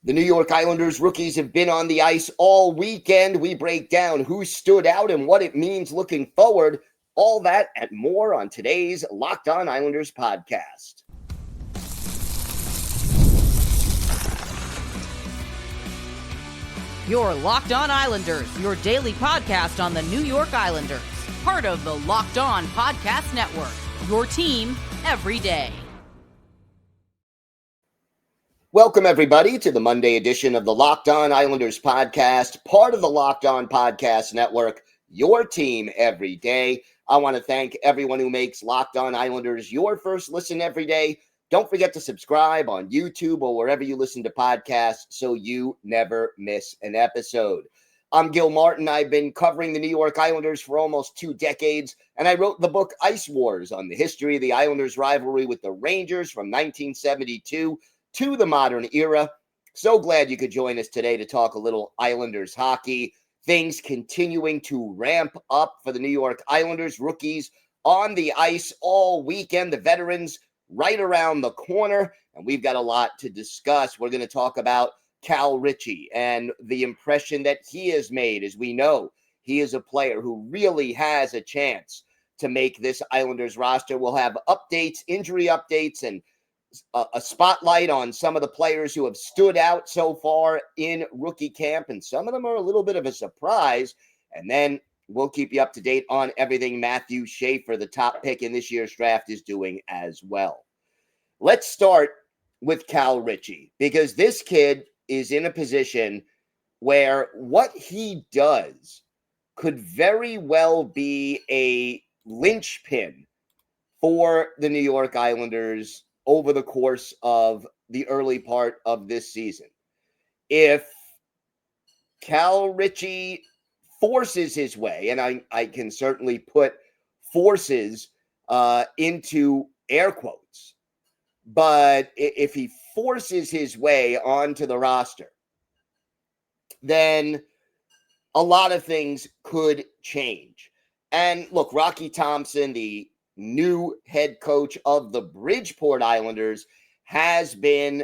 The New York Islanders rookies have been on the ice all weekend. We break down who stood out and what it means looking forward. All that and more on today's Locked On Islanders podcast. Your Locked On Islanders, your daily podcast on the New York Islanders. Part of the Locked On Podcast Network, your team every day. Welcome, everybody, to the Monday edition of the Locked On Islanders podcast, part of the Locked On Podcast Network, your team every day. I want to thank everyone who makes Locked On Islanders your first listen every day. Don't forget to subscribe on YouTube or wherever you listen to podcasts so you never miss an episode. I'm Gil Martin. I've been covering the New York Islanders for almost 2 decades, and I wrote the book Ice Wars on the history of the Islanders' rivalry with the Rangers from 1972 to the modern era. So glad you could join us today to talk a little Islanders hockey. Things continuing to ramp up for the New York Islanders rookies on the ice all weekend. The veterans right around the corner, and we've got a lot to discuss. We're going to talk about Cal Ritchie and the impression that he has made. As we know, he is a player who really has a chance to make this Islanders roster. We'll have updates, injury updates, and a spotlight on some of the players who have stood out so far in rookie camp, and some of them are a little bit of a surprise. And then we'll keep you up to date on everything Matthew Schaefer, the top pick in this year's draft, is doing as well. Let's start with Cal Ritchie, because this kid is in a position where what he does could very well be a linchpin for the New York Islanders over the course of the early part of this season. If Cal Ritchie forces his way, and I can certainly put forces into air quotes, but if he forces his way onto the roster, then a lot of things could change. And look, Rocky Thompson, the new head coach of the Bridgeport Islanders, has been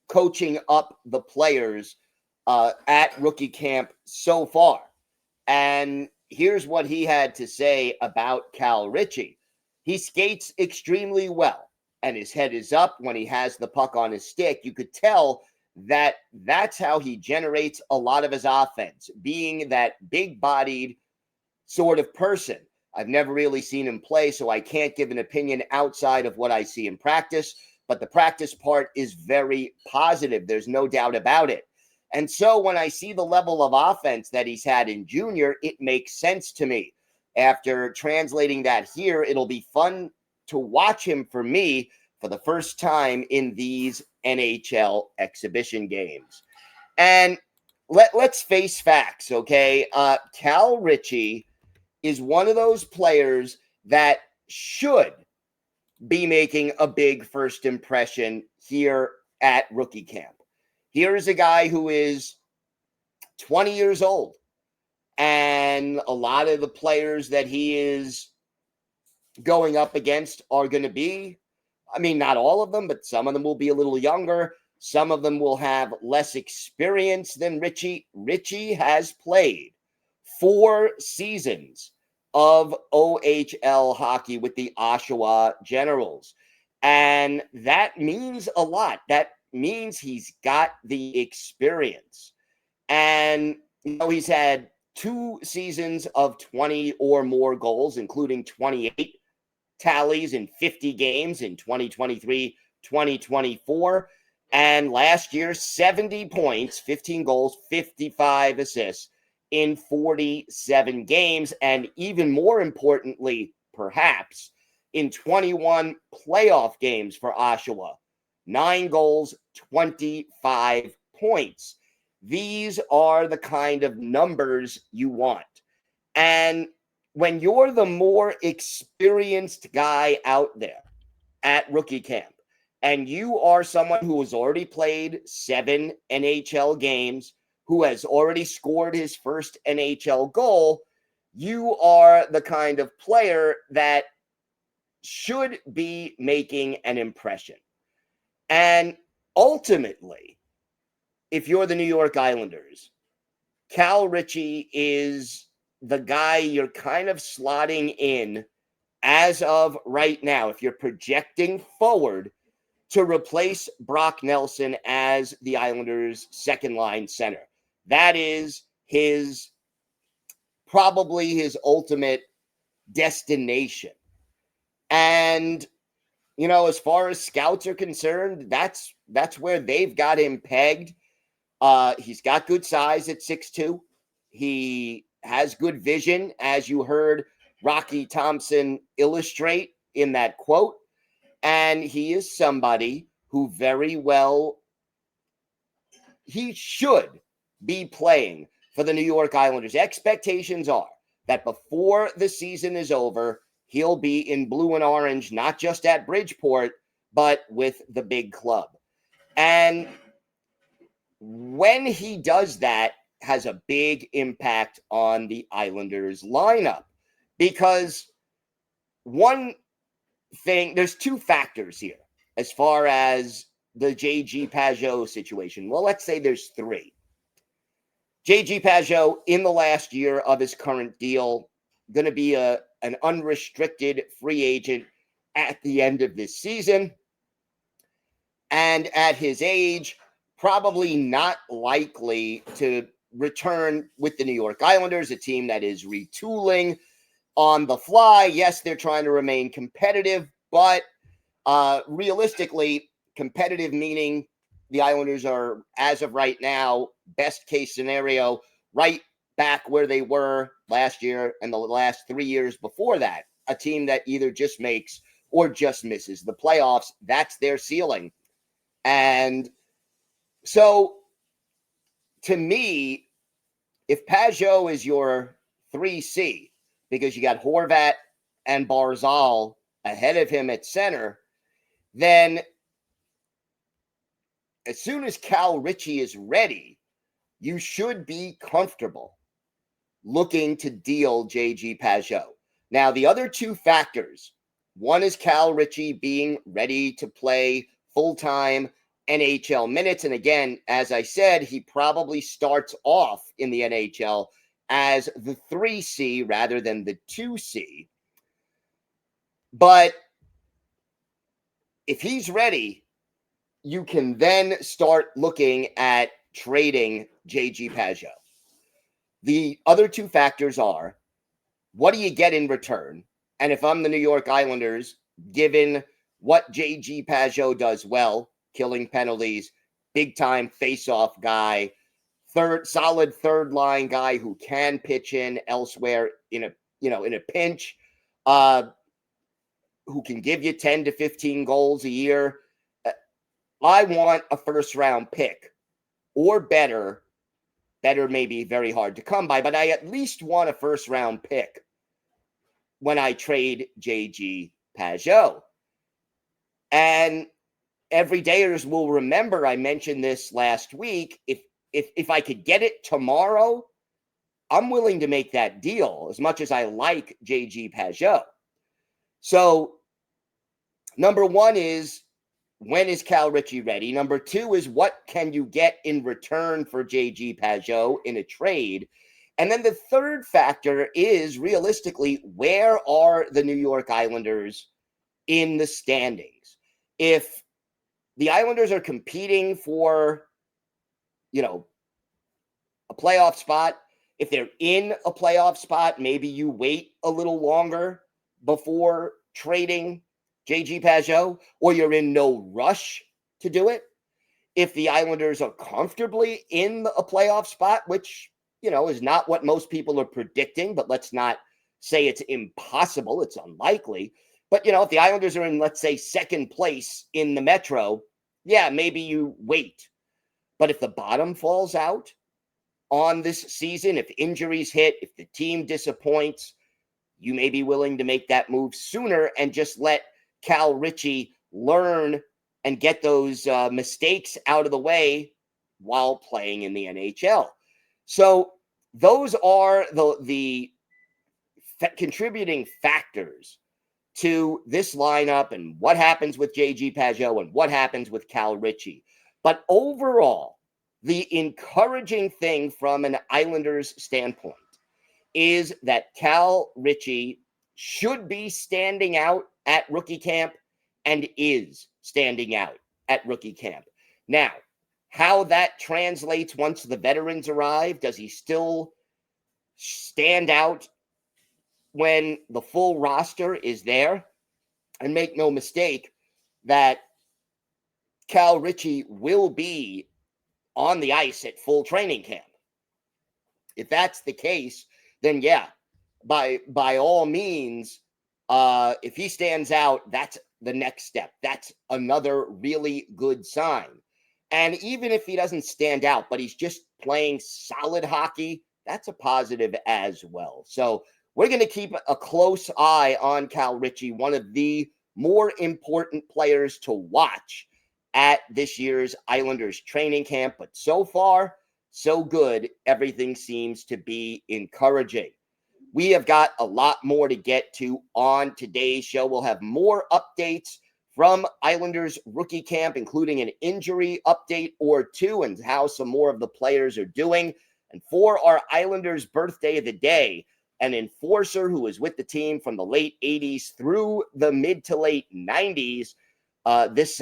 coaching up the players at rookie camp so far. And here's what he had to say about Cal Ritchie. He skates extremely well, and his head is up when he has the puck on his stick. You could tell that that's how he generates a lot of his offense, being that big-bodied sort of person. I've never really seen him play, so I can't give an opinion outside of what I see in practice, but the practice part is very positive. There's no doubt about it. And so when I see the level of offense that he's had in junior, it makes sense to me. After translating that here, it'll be fun to watch him for me for the first time in these NHL exhibition games. And let's face facts, okay? Cal Ritchie is one of those players that should be making a big first impression here at rookie camp. Here is a guy who is 20 years old, and a lot of the players that he is going up against are going to be, I mean, not all of them, but some of them will be a little younger. Some of them will have less experience than Ritchie. Ritchie has played 4 seasons of OHL hockey with the Oshawa Generals. And that means a lot. That means he's got the experience. And, you know, he's had 2 seasons of 20 or more goals, including 28 tallies in 50 games in 2023-2024. And last year, 70 points, 15 goals, 55 assists in 47 games, and even more importantly, perhaps, in 21 playoff games for Oshawa. 9 goals, 25 points. These are the kind of numbers you want. And when you're the more experienced guy out there at rookie camp, and you are someone who has already played 7 NHL games, who has already scored his first NHL goal, you are the kind of player that should be making an impression. And ultimately, if you're the New York Islanders, Cal Ritchie is the guy you're kind of slotting in as of right now, if you're projecting forward, to replace Brock Nelson as the Islanders' second line center. That is probably his ultimate destination. And, as far as scouts are concerned, that's where they've got him pegged. He's got good size at 6'2". He has good vision, as you heard Rocky Thompson illustrate in that quote. And he is somebody who he should be playing for the New York Islanders. Expectations are that before the season is over, he'll be in blue and orange, not just at Bridgeport, but with the big club. And when he does that, has a big impact on the Islanders lineup, because one thing, there's two factors here as far as the JG Pageau situation. Well, let's say there's three. JG Pageau, in the last year of his current deal, going to be an unrestricted free agent at the end of this season. And at his age, probably not likely to return with the New York Islanders, a team that is retooling on the fly. Yes, they're trying to remain competitive, but realistically, competitive meaning the Islanders are, as of right now, best case scenario, right back where they were last year and the last 3 years before that. A team that either just makes or just misses the playoffs. That's their ceiling. And so, to me, if Pageau is your 3C, because you got Horvat and Barzal ahead of him at center, then as soon as Cal Ritchie is ready, you should be comfortable looking to deal JG Pageau. Now, the other two factors, one is Cal Ritchie being ready to play full-time NHL minutes. And again, as I said, he probably starts off in the NHL as the 3C rather than the 2C. But if he's ready, you can then start looking at trading JG Pageau. The other two factors are, what do you get in return? And if I'm the New York Islanders, given what JG Pageau does well, killing penalties, big-time face-off guy, solid third-line guy who can pitch in elsewhere in a pinch, who can give you 10 to 15 goals a year. I want a first-round pick or better. Better may be very hard to come by, but I at least want a first-round pick when I trade JG Pageau. And everydayers will remember I mentioned this last week. If I could get it tomorrow, I'm willing to make that deal as much as I like JG Pageau. So, number one is, when is Cal Ritchie ready? Number two is, what can you get in return for JG Pageau in a trade? And then the third factor is, realistically, where are the New York Islanders in the standings? If the Islanders are competing for, a playoff spot, if they're in a playoff spot, maybe you wait a little longer before trading JG Pageau, or you're in no rush to do it. If the Islanders are comfortably in a playoff spot, which, is not what most people are predicting, but let's not say it's impossible. It's unlikely. But, if the Islanders are in, let's say, second place in the Metro, yeah, maybe you wait. But if the bottom falls out on this season, if injuries hit, if the team disappoints, you may be willing to make that move sooner and just let Cal Ritchie learn and get those mistakes out of the way while playing in the NHL. So those are the contributing factors to this lineup and what happens with JG Pageau and what happens with Cal Ritchie. But overall, The encouraging thing from an Islanders standpoint is that Cal Ritchie should be standing out at rookie camp and is standing out at rookie camp. Now, how that translates once the veterans arrive, does he still stand out when the full roster is there? And make no mistake that Cal Ritchie will be on the ice at full training camp. If that's the case, then yeah, by all means, if he stands out, that's the next step. That's another really good sign. And even if he doesn't stand out, but he's just playing solid hockey, that's a positive as well. So we're going to keep a close eye on Cal Ritchie, one of the more important players to watch at this year's Islanders training camp. But so far, so good. Everything seems to be encouraging. We have got a lot more to get to on today's show. We'll have more updates from Islanders rookie camp, including an injury update or two and how some more of the players are doing. And for our Islanders birthday of the day, an enforcer who was with the team from the late 80s through the mid to late 90s, this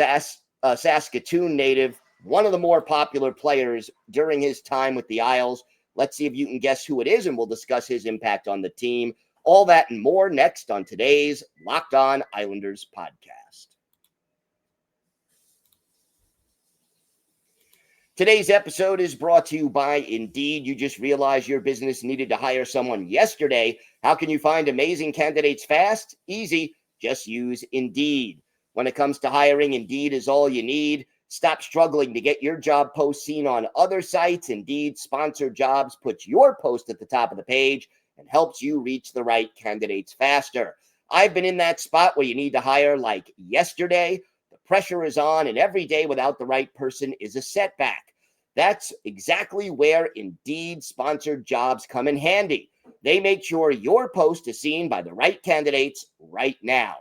Saskatoon native, one of the more popular players during his time with the Isles. Let's see if you can guess who it is, and we'll discuss his impact on the team. All that and more next on today's Locked On Islanders podcast. Today's episode is brought to you by Indeed. You just realized your business needed to hire someone yesterday. How can you find amazing candidates fast? Easy. Just use Indeed. When it comes to hiring, Indeed is all you need. Stop struggling to get your job post seen on other sites. Indeed Sponsored Jobs puts your post at the top of the page and helps you reach the right candidates faster. I've been in that spot where you need to hire like yesterday. The pressure is on, and every day without the right person is a setback. That's exactly where Indeed Sponsored Jobs come in handy. They make sure your post is seen by the right candidates right now.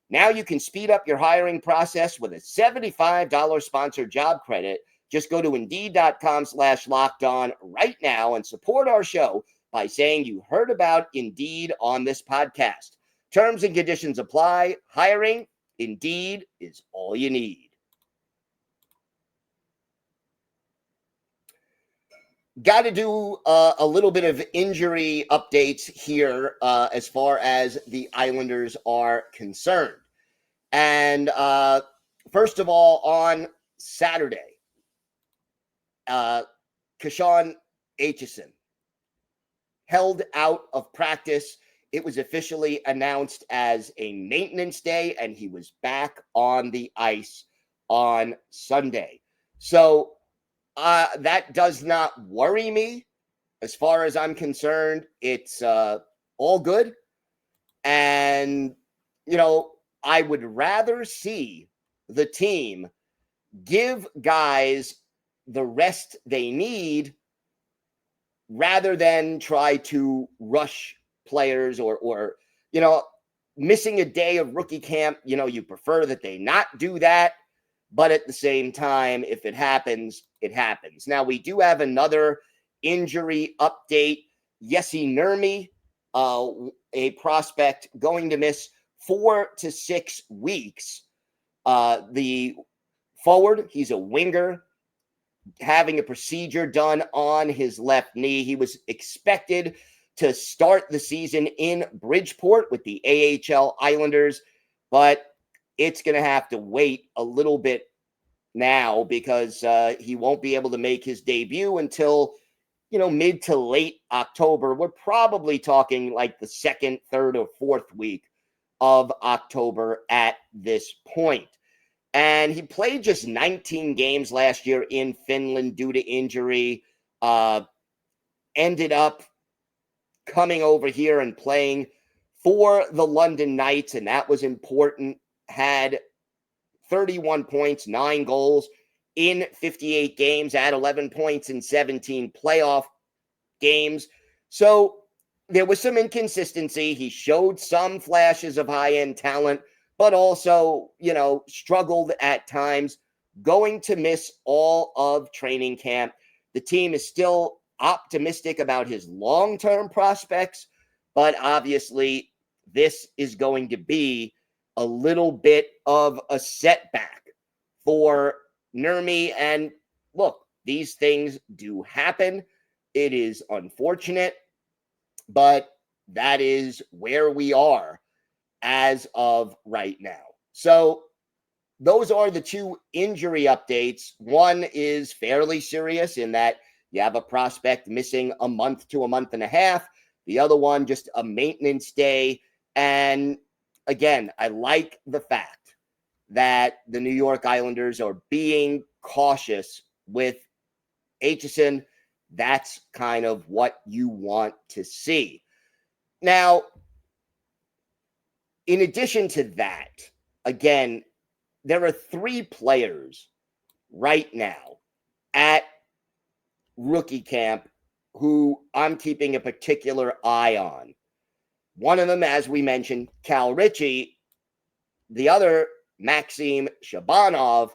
Now you can speed up your hiring process with a $75 sponsored job credit. Just go to Indeed.com/lockedon right now and support our show by saying you heard about Indeed on this podcast. Terms and conditions apply. Hiring, Indeed is all you need. Got to do a little bit of injury updates here as far as the Islanders are concerned. And first of all, on Saturday, Kashawn Aitchison held out of practice. It was officially announced as a maintenance day, and he was back on the ice on Sunday. So that does not worry me. As far as I'm concerned, it's all good. And, you know, I would rather see the team give guys the rest they need rather than try to rush players or you know, missing a day of rookie camp. You know, you prefer that they not do that. But at the same time, if it happens, it happens. Now, we do have another injury update. Jesse Nurmi, a prospect, going to miss 4 to 6 weeks. The forward, he's a winger, having a procedure done on his left knee. He was expected to start the season in Bridgeport with the AHL Islanders, but it's going to have to wait a little bit now because he won't be able to make his debut until, you know, mid to late October. We're probably talking like the 2nd, 3rd, or 4th week of October at this point. And he played just 19 games last year in Finland due to injury. Ended up coming over here and playing for the London Knights, and that was important. Had 31 points, 9 goals in 58 games, at 11 points in 17 playoff games. So there was some inconsistency. He showed some flashes of high-end talent, but also, you know, struggled at times. going to miss all of training camp. The team is still optimistic about his long-term prospects, but obviously this is going to be a little bit of a setback for Nurmi. And look, these things do happen. It is unfortunate, but that is where we are as of right now. So those are the two injury updates. One is fairly serious in that you have a prospect missing a month to a month and a half. The other one, just a maintenance day. And again, I like the fact that the New York Islanders are being cautious with Aitchison. That's kind of what you want to see. Now, in addition to that, again, there are 3 players right now at rookie camp who I'm keeping a particular eye on. One of them, as we mentioned, Cal Ritchie. The other, Maxim Shabanov.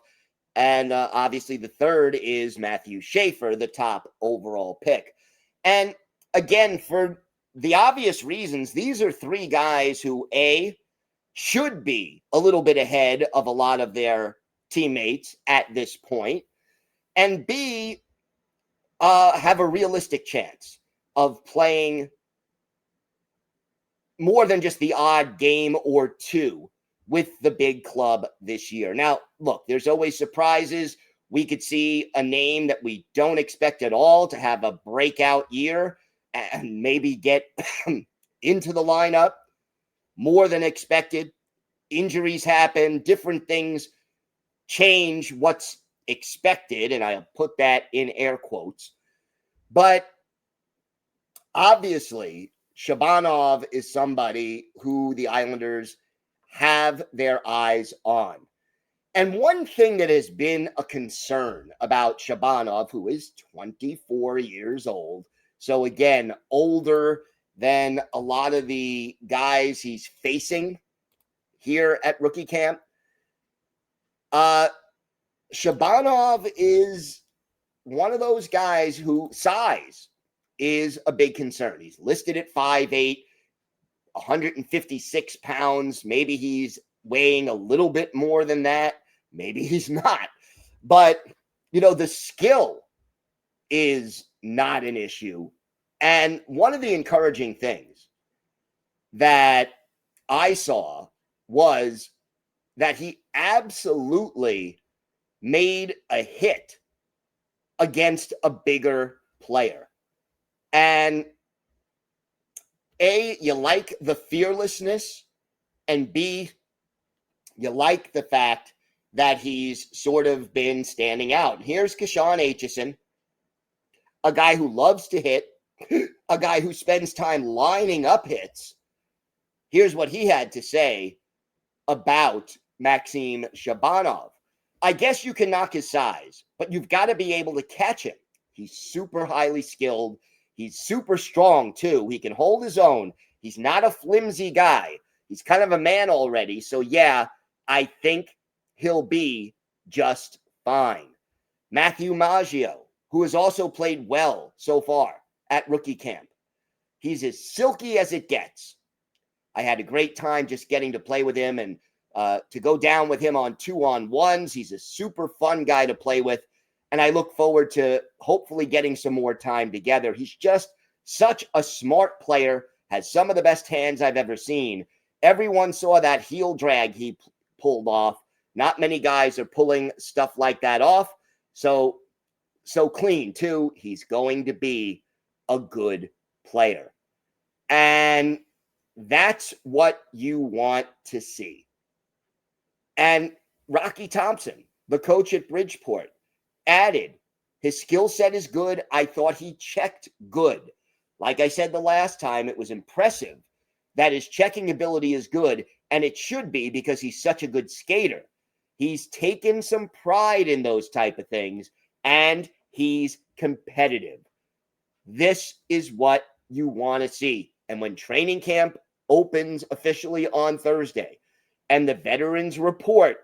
And obviously the third is Matthew Schaefer, the top overall pick. And again, for the obvious reasons, these are 3 guys who, A, should be a little bit ahead of a lot of their teammates at this point, and B, have a realistic chance of playing more than just the odd game or 2 with the big club this year. Now, look, there's always surprises. We could see a name that we don't expect at all to have a breakout year and maybe get into the lineup more than expected. Injuries happen, different things change what's expected, and I'll put that in air quotes. But obviously, Shabanov is somebody who the Islanders have their eyes on. And one thing that has been a concern about Shabanov, who is 24 years old, so again, older than a lot of the guys he's facing here at rookie camp. Shabanov is one of those guys who size is a big concern. He's listed at 5'8", 156 pounds. Maybe he's weighing a little bit more than that. Maybe he's not. But, the skill is not an issue. And one of the encouraging things that I saw was that he absolutely made a hit against a bigger player. And A, you like the fearlessness, and B, you like the fact that he's sort of been standing out. Here's Kashawn Aitchison, a guy who loves to hit, a guy who spends time lining up hits. Here's what he had to say about Maxim Shabanov. I guess you can knock his size, but you've got to be able to catch him. He's super highly skilled. He's super strong, too. He can hold his own. He's not a flimsy guy. He's kind of a man already. So, yeah, I think he'll be just fine. Matthew Maggio, who has also played well so far at rookie camp. He's as silky as it gets. I had a great time just getting to play with him and to go down with him on 2-on-1s. He's a super fun guy to play with. And I look forward to hopefully getting some more time together. He's just such a smart player, has some of the best hands I've ever seen. Everyone saw that heel drag he pulled off. Not many guys are pulling stuff like that off. So clean, too. He's going to be a good player. And that's what you want to see. And Rocky Thompson, the coach at Bridgeport, added, his skill set is good. I thought he checked good. Like I said the last time, it was impressive that his checking ability is good, and it should be because he's such a good skater. He's taken some pride in those type of things, and he's competitive. This is what you want to see. And when training camp opens officially on Thursday and the veterans report,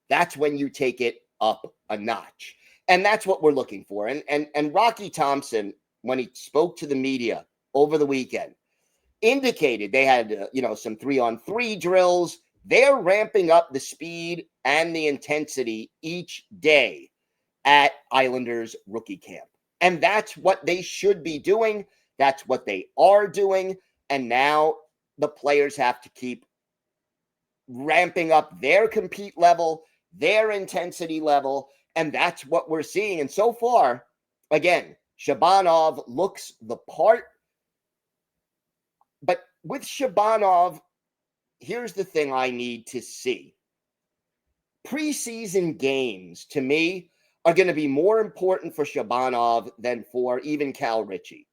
that's when you take it up a notch. And that's what we're looking for. And Rocky Thompson, when he spoke to the media over the weekend, indicated they had, some 3-on-3 drills. They're ramping up the speed and the intensity each day at Islanders rookie camp. And that's what they should be doing. That's what they are doing. And now the players have to keep ramping up their compete level, their intensity level. And that's what we're seeing. And so far, again, Shabanov looks the part. But with Shabanov, here's the thing I need to see. Preseason games, to me, are going to be more important for Shabanov than for even Cal Ritchie.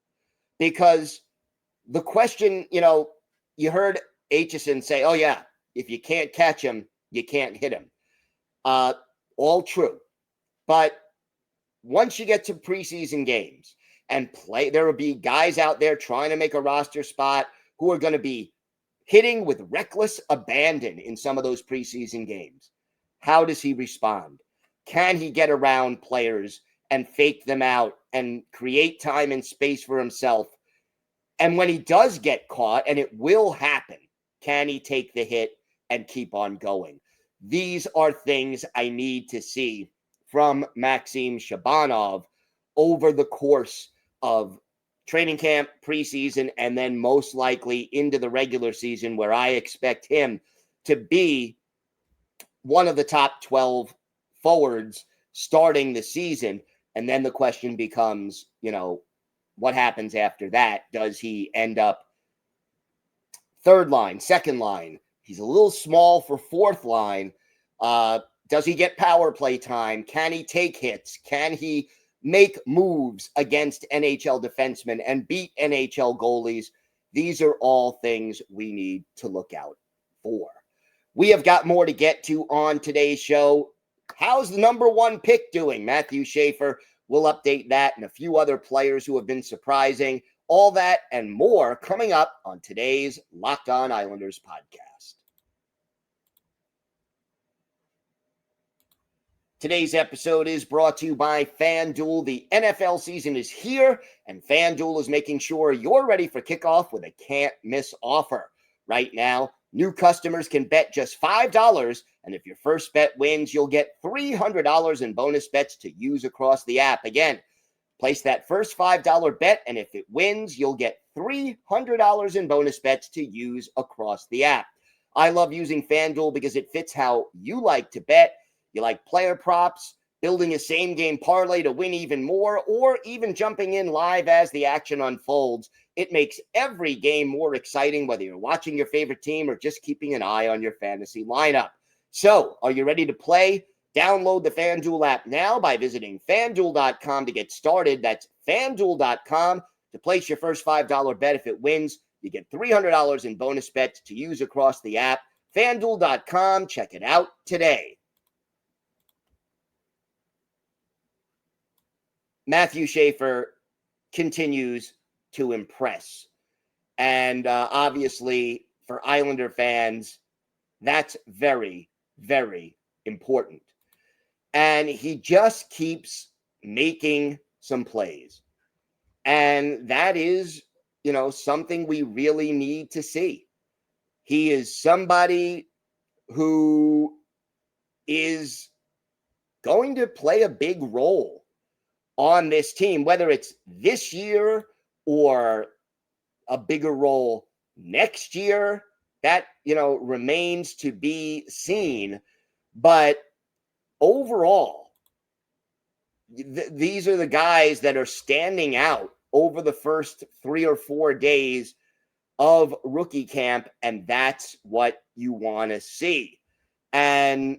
Because the question, you heard Aitchison say, oh, yeah, if you can't catch him, you can't hit him. All true. But once you get to preseason games and play, there will be guys out there trying to make a roster spot who are going to be hitting with reckless abandon in some of those preseason games. How does he respond? Can he get around players and fake them out and create time and space for himself? And when he does get caught, and it will happen, can he take the hit and keep on going? These are things I need to see from Maxim Shabanov over the course of training camp, preseason, and then most likely into the regular season, where I expect him to be one of the top 12 forwards starting the season. And then the question becomes, what happens after that? Does he end up third line, second line? He's a little small for fourth line. Does he get power play time? Can he take hits? Can he make moves against NHL defensemen and beat NHL goalies? These are all things we need to look out for. We have got more to get to on today's show. How's the number one pick doing? Matthew Schaefer. We'll update that and a few other players who have been surprising. All that and more coming up on today's Locked On Islanders podcast. Today's episode is brought to you by FanDuel. The NFL season is here, and FanDuel is making sure you're ready for kickoff with a can't-miss offer. Right now, new customers can bet just $5, and if your first bet wins, you'll get $300 in bonus bets to use across the app. Again, place that first $5 bet, and if it wins, you'll get $300 in bonus bets to use across the app. I love using FanDuel because it fits how you like to bet. You like player props, building a same-game parlay to win even more, or even jumping in live as the action unfolds. It makes every game more exciting, whether you're watching your favorite team or just keeping an eye on your fantasy lineup. So, are you ready to play? Download the FanDuel app now by visiting FanDuel.com to get started. That's FanDuel.com to place your first $5 bet. If it wins, you get $300 in bonus bets to use across the app. FanDuel.com. Check it out today. Matthew Schaefer continues to impress. And obviously, for Islander fans, that's very, very important. And he just keeps making some plays. And that is, something we really need to see. He is somebody who is going to play a big role on this team, whether it's this year or a bigger role next year. That, remains to be seen. But overall, these are the guys that are standing out over the first 3 or 4 days of rookie camp, and that's what you want to see. And,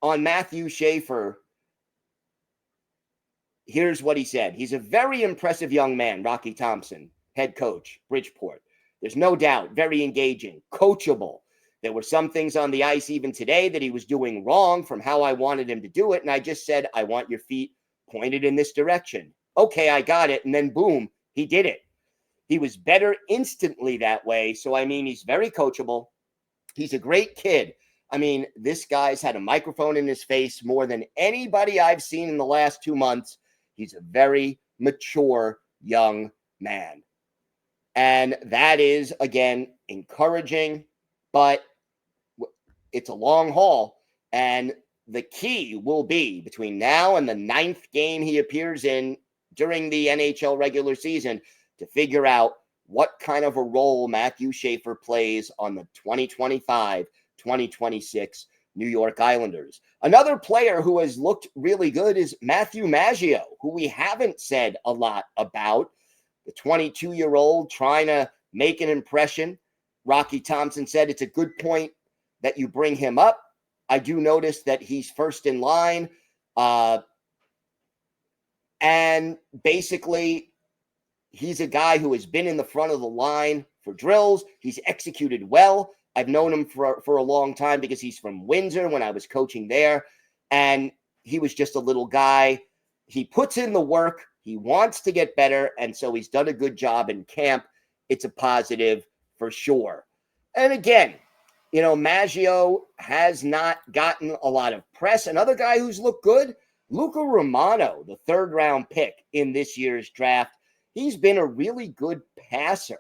on Matthew Schaefer, here's what he said. He's a very impressive young man, Rocky Thompson, head coach, Bridgeport. There's no doubt, very engaging, coachable. There were some things on the ice even today that he was doing wrong from how I wanted him to do it. And I just said, I want your feet pointed in this direction. Okay, I got it. And then boom, he did it. He was better instantly that way. So, he's very coachable. He's a great kid. I mean, this guy's had a microphone in his face more than anybody I've seen in the last 2 months. He's a very mature young man. And that is, again, encouraging, but it's a long haul. And the key will be between now and the 9th game he appears in during the NHL regular season to figure out what kind of a role Matthew Schaefer plays on the 2025-2026 New York Islanders. Another player who has looked really good is Matthew Maggio, who we haven't said a lot about. The 22-year-old trying to make an impression. Rocky Thompson said it's a good point that you bring him up. I do notice that he's first in line. And basically, he's a guy who has been in the front of the line for drills. He's executed well. I've known him for a long time because he's from Windsor when I was coaching there. And he was just a little guy. He puts in the work. He wants to get better. And so he's done a good job in camp. It's a positive for sure. And again, you know, Maggio has not gotten a lot of press. Another guy who's looked good, Luca Romano, the 3rd-round pick in this year's draft. He's been a really good passer.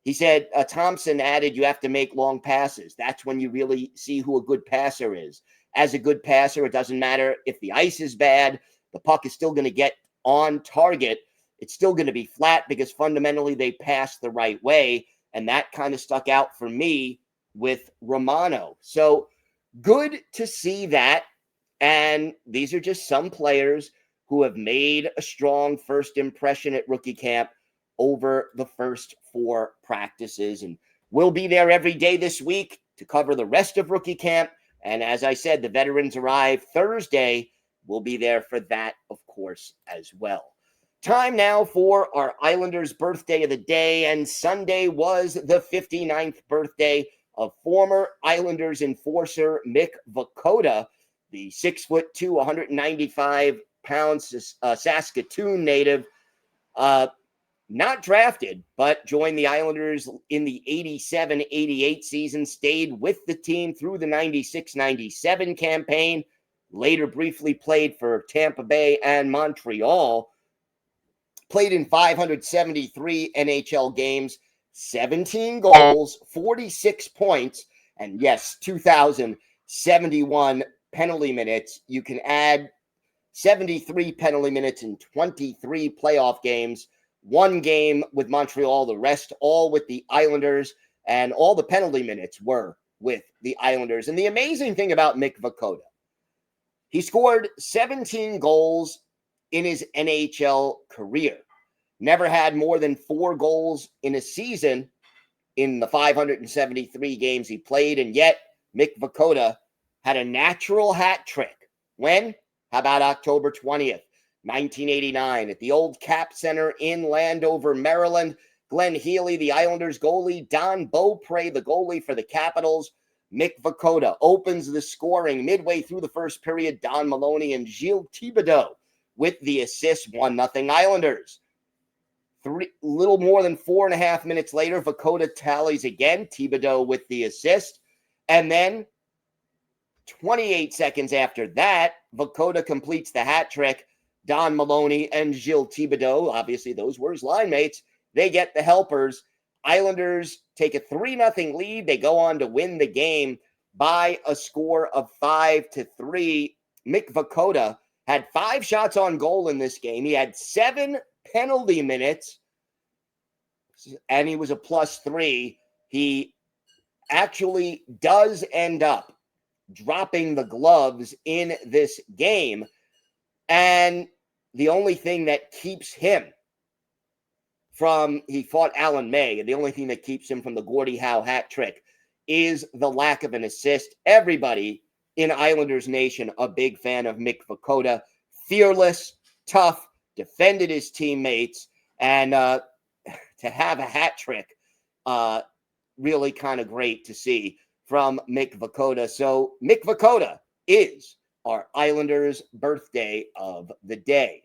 He said, Thompson added, you have to make long passes. That's when you really see who a good passer is. As a good passer, it doesn't matter if the ice is bad. The puck is still going to get on target. It's still going to be flat because fundamentally they pass the right way. And that kind of stuck out for me with Romano. So good to see that. And these are just some players who have made a strong first impression at rookie camp over the first 4 practices. And we'll be there every day this week to cover the rest of rookie camp. And as I said, the veterans arrive Thursday. We'll be there for that, of course, as well. Time now for our Islanders birthday of the day. And Sunday was the 59th birthday of former Islanders enforcer Mick Vukota, the 6'2", 195-pound Saskatoon native. Not drafted, but joined the Islanders in the 87-88 season, stayed with the team through the 96-97 campaign, later briefly played for Tampa Bay and Montreal, played in 573 NHL games, 17 goals, 46 points, and yes, 2,071 penalty minutes. You can add 73 penalty minutes in 23 playoff games, 1 game with Montreal, the rest all with the Islanders, and all the penalty minutes were with the Islanders. And the amazing thing about Mick Vukota, he scored 17 goals in his NHL career. Never had more than 4 goals in a season in the 573 games he played, and yet Mick Vukota had a natural hat trick. When? How about October 20th, 1989, at the old Cap Center in Landover, Maryland? Glenn Healy, the Islanders goalie, Don Beaupre, the goalie for the Capitals. Mick Vukota opens the scoring midway through the first period. Don Maloney and Gil Thibodeau with the assist, 1-0 Islanders. Little more than 4.5 minutes later, Vukota tallies again, Thibodeau with the assist. And then 28 seconds after that, Vukota completes the hat trick. Don Maloney and Gil Thibodeau, obviously those were his line mates, they get the helpers. Islanders take a 3-0 lead. They go on to win the game by a score of 5-3. Mick Vukota had 5 shots on goal in this game. He had 7 penalty minutes, and he was a +3. He actually does end up dropping the gloves in this game. And the only thing that keeps him he fought Alan May, and the only thing that keeps him from the Gordie Howe hat trick is the lack of an assist. Everybody in Islanders Nation, a big fan of Mick Vukota. Fearless, tough, defended his teammates, and to have a hat trick, really kind of great to see from Mick Vukota. So Mick Vukota is our Islanders birthday of the day.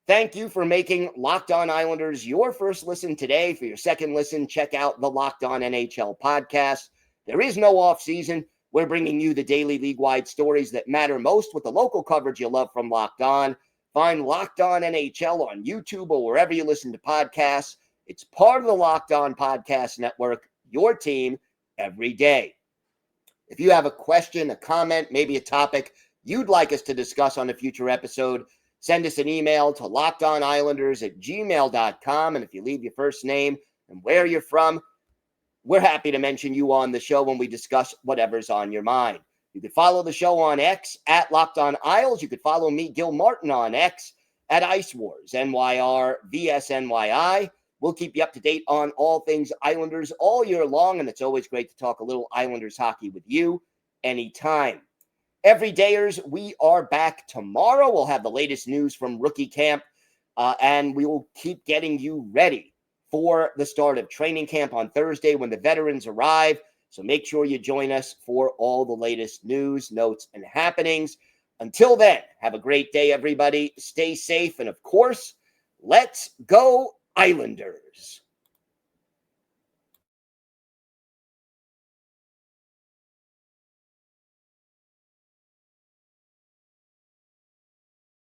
Thank you for making Locked On Islanders your first listen today. For your second listen, check out the Locked On NHL podcast. There is no off season. We're bringing you the daily league-wide stories that matter most with the local coverage you love from Locked On. Find Locked On NHL on YouTube or wherever you listen to podcasts. It's part of the Locked On Podcast Network, your team every day. If you have a question, a comment, maybe a topic you'd like us to discuss on a future episode, send us an email to lockedonislanders@gmail.com. And if you leave your first name and where you're from, we're happy to mention you on the show when we discuss whatever's on your mind. You can follow the show on X at Locked On Isles. You could follow me, Gil Martin, on X at Ice Wars, NYR, VSNYI. We'll keep you up to date on all things Islanders all year long, and it's always great to talk a little Islanders hockey with you anytime. Everydayers, we are back tomorrow. We'll have the latest news from rookie camp, and we will keep getting you ready for the start of training camp on Thursday when the veterans arrive. So make sure you join us for all the latest news, notes, and happenings. Until then, have a great day, everybody. Stay safe. And of course, let's go Islanders.